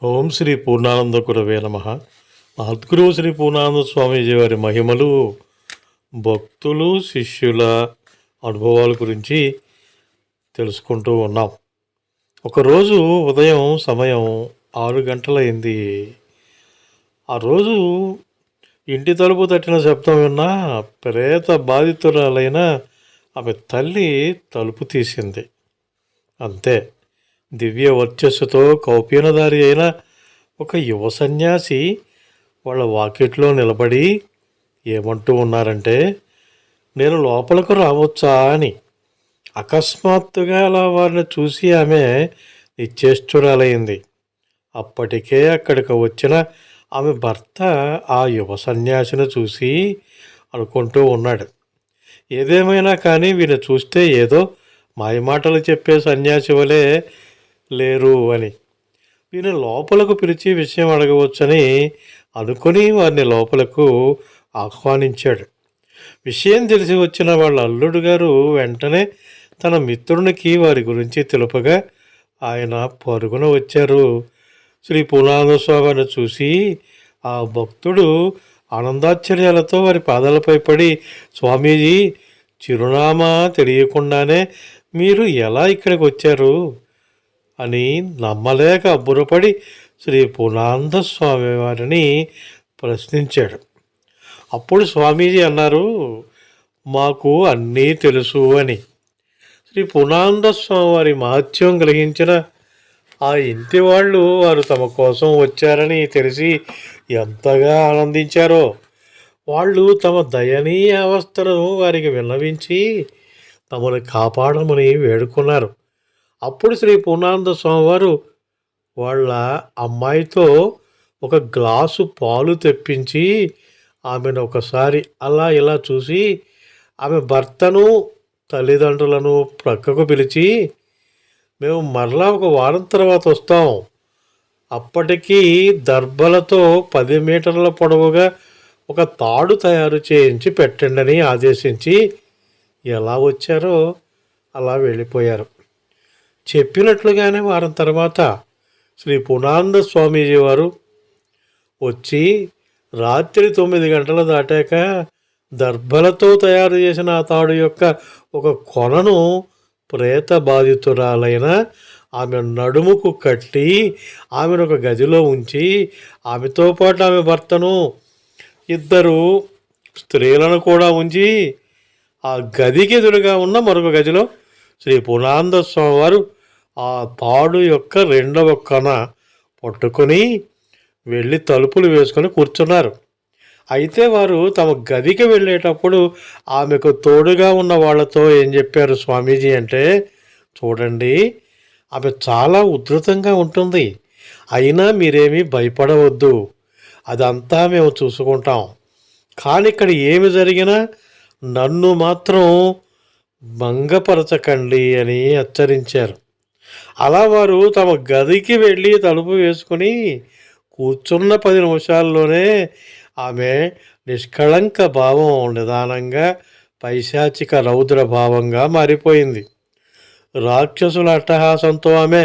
ఓం శ్రీ పూర్ణానంద గురవే నమః. మహద్గురువు శ్రీ పూర్ణానంద స్వామీజీ వారి మహిమలు, భక్తులు శిష్యుల అనుభవాల గురించి తెలుసుకుంటూ ఉన్నాం. ఒకరోజు ఉదయం సమయం 6 గంటలైంది. ఆ రోజు ఇంటి తలుపు తట్టిన శబ్దం విన్న ప్రేత బాధితురాలైన ఆమె తల్లి తలుపు తీసింది. అంతే, దివ్య వర్చస్సుతో కౌపీనధారి అయిన ఒక యువ సన్యాసి వాళ్ళ వాకిట్లో నిలబడి ఏమంటూ ఉన్నారంటే, నేను లోపలకు రావచ్చా అని. అకస్మాత్తుగా అలా వారిని చూసి ఆమె నిశ్చేష్టురాలైంది. అప్పటికే అక్కడికి వచ్చిన ఆమె భర్త ఆ యువ సన్యాసిని చూసి అనుకుంటూ ఉన్నాడు, ఏదేమైనా కానీ వీరిని చూస్తే ఏదో మాయమాటలు చెప్పే సన్యాసి వలె లేరు అని. వీరిని లోపలకు పిలిచి విషయం అడగవచ్చని అనుకుని వారిని లోపలకు ఆహ్వానించాడు. విషయం తెలిసి వచ్చిన వాళ్ళ అల్లుడు గారు వెంటనే తన మిత్రునికి వారి గురించి తెలుపగా ఆయన పరుగున వచ్చారు. శ్రీ పూర్ణానంద స్వామిని చూసి ఆ భక్తుడు ఆనందాశ్చర్యాలతో వారి పాదాలపై పడి, స్వామీజీ, చిరునామా తెలియకుండానే మీరు ఎలా ఇక్కడికి వచ్చారు అని నమ్మలేక అబ్బురపడి శ్రీ పూర్ణానంద స్వామి వారిని ప్రశ్నించాడు. అప్పుడు స్వామీజీ అన్నారు, మాకు అన్నీ తెలుసు అని. శ్రీ పూర్ణానంద స్వామి వారి మహత్యం గ్రహించిన ఆ ఇంటి వాళ్ళు వారు తమ కోసం వచ్చారని తెలిసి ఎంతగా ఆనందించారో. వాళ్ళు తమ దయనీయ అవస్థలను వారికి విన్నవించి తమను కాపాడమని వేడుకున్నారు. అప్పుడు శ్రీ పూర్ణానంద స్వామి వారు వాళ్ళ అమ్మాయితో ఒక గ్లాసు పాలు తెప్పించి ఆమెను ఒకసారి అలా ఇలా చూసి ఆమె భర్తను తల్లిదండ్రులను ప్రక్కకు పిలిచి, మేము మరలా ఒక వారం తర్వాత వస్తాం, అప్పటికి దర్భలతో 10 మీటర్ల పొడవుగా ఒక తాడు తయారు చేయించి పెట్టండి అని ఆదేశించి ఎలా వచ్చారో అలా వెళ్ళిపోయారు. చెప్పినట్లుగానే వారం తర్వాత శ్రీ పూర్ణానంద స్వామీజీ వారు వచ్చి రాత్రి 9 గంటలు దాటాక దర్భలతో తయారు చేసిన ఆ తాడు యొక్క ఒక కొనను ప్రేత బాధితురాలైన ఆమె నడుముకు కట్టి ఆమెను ఒక గదిలో ఉంచి ఆమెతో పాటు ఆమె భర్తను, 2 స్త్రీలను కూడా ఉంచి ఆ గదికి ఎదురుగా ఉన్న మరొక గదిలో శ్రీ పూర్ణానంద స్వామి వారు ఆ తాడు యొక్క 2వ కొన పట్టుకొని వెళ్ళి తలుపులు వేసుకొని కూర్చున్నారు. అయితే వారు తమ గదికి వెళ్ళేటప్పుడు ఆమెకు తోడుగా ఉన్న వాళ్ళతో ఏం చెప్పారు స్వామీజీ అంటే, చూడండి, ఆమె చాలా ఉధృతంగా ఉంటుంది, అయినా మీరేమీ భయపడవద్దు, అదంతా మేము చూసుకుంటాం, కానీ ఇక్కడ ఏమి జరిగినా నన్ను మాత్రం భంగపరచకండి అని హెచ్చరించారు. అలా వారు తమ గదికి వెళ్ళి తలుపు వేసుకుని కూర్చున్న 10 నిమిషాల్లోనే ఆమె నిష్కళంక భావం నిదానంగా పైశాచిక రౌద్ర భావంగా మారిపోయింది. రాక్షసుల అట్టహాసంతో ఆమె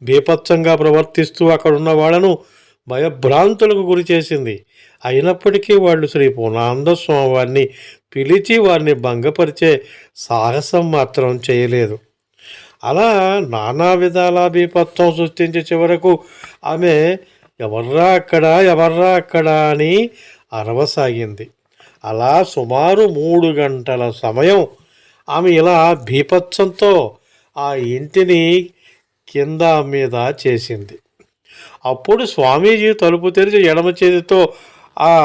బీభత్సంగా ప్రవర్తిస్తూ అక్కడున్న వాళ్ళను భయభ్రాంతులకు గురి చేసింది. అయినప్పటికీ వాళ్ళు శ్రీ పూర్ణానంద స్వామి వారిని పిలిచి వారిని భంగపరిచే సాహసం మాత్రం చేయలేదు. అలా నానా విధాల బీభత్సం సృష్టించే చివరకు ఆమె ఎవర్రా అక్కడ అని అరవసాగింది. అలా సుమారు 3 గంటల సమయం ఆమె ఇలా బీభత్సంతో ఆ ఇంటిని కింద మీద చేసింది. అప్పుడు స్వామీజీ తలుపు తెరిచి ఎడమ చేతితో ఆ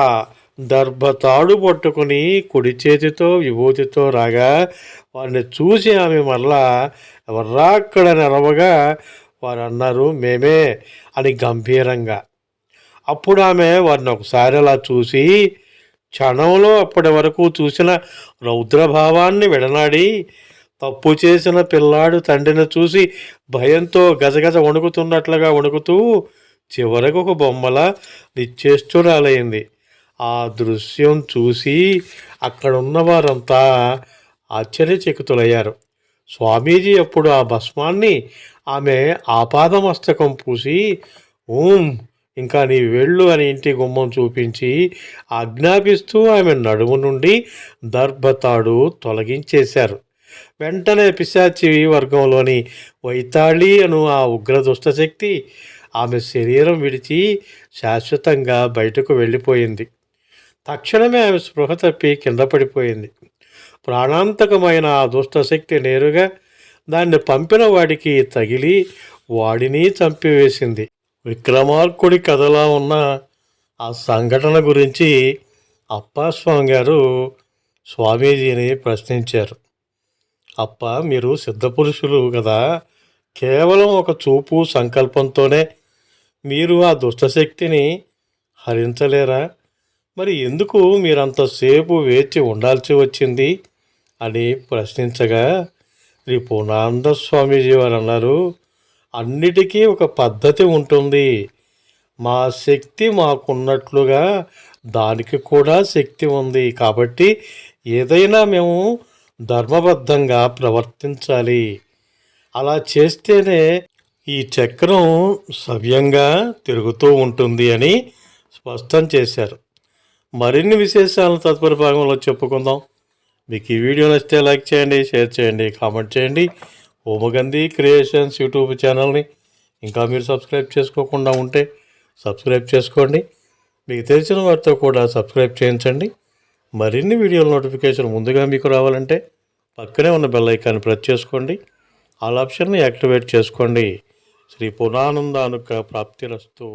దర్భతాడు పట్టుకుని కుడి చేతితో విభూతితో రాగా వారిని చూసి ఆమె మరలా ఎవర్రా అక్కడ అరవగా వారు అన్నారు, మేమే అని గంభీరంగా. అప్పుడు ఆమె వారిని ఒకసారి అలా చూసి క్షణంలో అప్పటి వరకు చూసిన రౌద్రభావాన్ని విడనాడి, తప్పు చేసిన పిల్లాడు తండ్రిని చూసి భయంతో గజగజ వణుకుతున్నట్లుగా వణుకుతూ చివరకు ఒక బొమ్మల నిశ్చేష్టురాలైంది. ఆ దృశ్యం చూసి అక్కడున్న వారంతా ఆశ్చర్యచకితులయ్యారు. స్వామీజీ అప్పుడు ఆ భస్మాన్ని ఆమె ఆపాదమస్తకం పూసి ఓం ఇంకా నీ వెళ్ళు అని ఇంటి గుమ్మం చూపించి ఆజ్ఞాపిస్తూ ఆమె నడుము నుండి దర్భతాడు తొలగించేశారు. వెంటనే పిశాచి వర్గంలోని వైతాళి అను ఆ ఉగ్ర దుష్టశక్తి ఆమె శరీరం విడిచి శాశ్వతంగా బయటకు వెళ్ళిపోయింది. తక్షణమే ఆమె స్పృహ తప్పి కింద పడిపోయింది. ప్రాణాంతకమైన ఆ దుష్టశక్తి నేరుగా దాన్ని పంపిన వాడికి తగిలి వాడిని చంపివేసింది. విక్రమార్కుడి కథలా ఉన్న ఆ సంఘటన గురించి అప్పాస్వామి గారు స్వామీజీని ప్రశ్నించారు. అప్ప, మీరు సిద్ధపురుషులు కదా, కేవలం ఒక చూపు సంకల్పంతోనే మీరు ఆ దుష్టశక్తిని హరించలేరా? మరి ఎందుకు మీరంతసేపు వేచి ఉండాల్సి వచ్చింది అని ప్రశ్నించగా శ్రీ పూర్ణానంద స్వామీజీ వారు అన్నారు, అన్నిటికీ ఒక పద్ధతి ఉంటుంది. మా శక్తి మాకున్నట్లుగా దానికి కూడా శక్తి ఉంది. కాబట్టి ఏదైనా మేము ధర్మబద్ధంగా ప్రవర్తించాలి. అలా చేస్తేనే ఈ చక్రం సవ్యంగా తిరుగుతూ ఉంటుంది అని స్పష్టం చేశారు. మరిన్ని విశేషాలను తదుపరి భాగంలో చెప్పుకుందాం. మీకు ఈ వీడియో నచ్చితే లైక్ చేయండి, షేర్ చేయండి, కామెంట్ చేయండి. ఓమగంధి క్రియేషన్స్ యూట్యూబ్ ఛానల్ని ఇంకా మీరు సబ్స్క్రైబ్ చేసుకోకుండా ఉంటే సబ్స్క్రైబ్ చేసుకోండి. మీకు తెలిసిన వారితో కూడా సబ్స్క్రైబ్ చేయించండి. మరిన్ని వీడియోల నోటిఫికేషన్ ముందుగా మీకు రావాలంటే పక్కనే ఉన్న బెల్ ఐకాన్ని ప్రెస్ చేసుకోండి. ఆల్ ఆప్షన్ని యాక్టివేట్ చేసుకోండి. శ్రీ పూర్ణానంద అనుగ్రహ ప్రాప్తిరస్తు.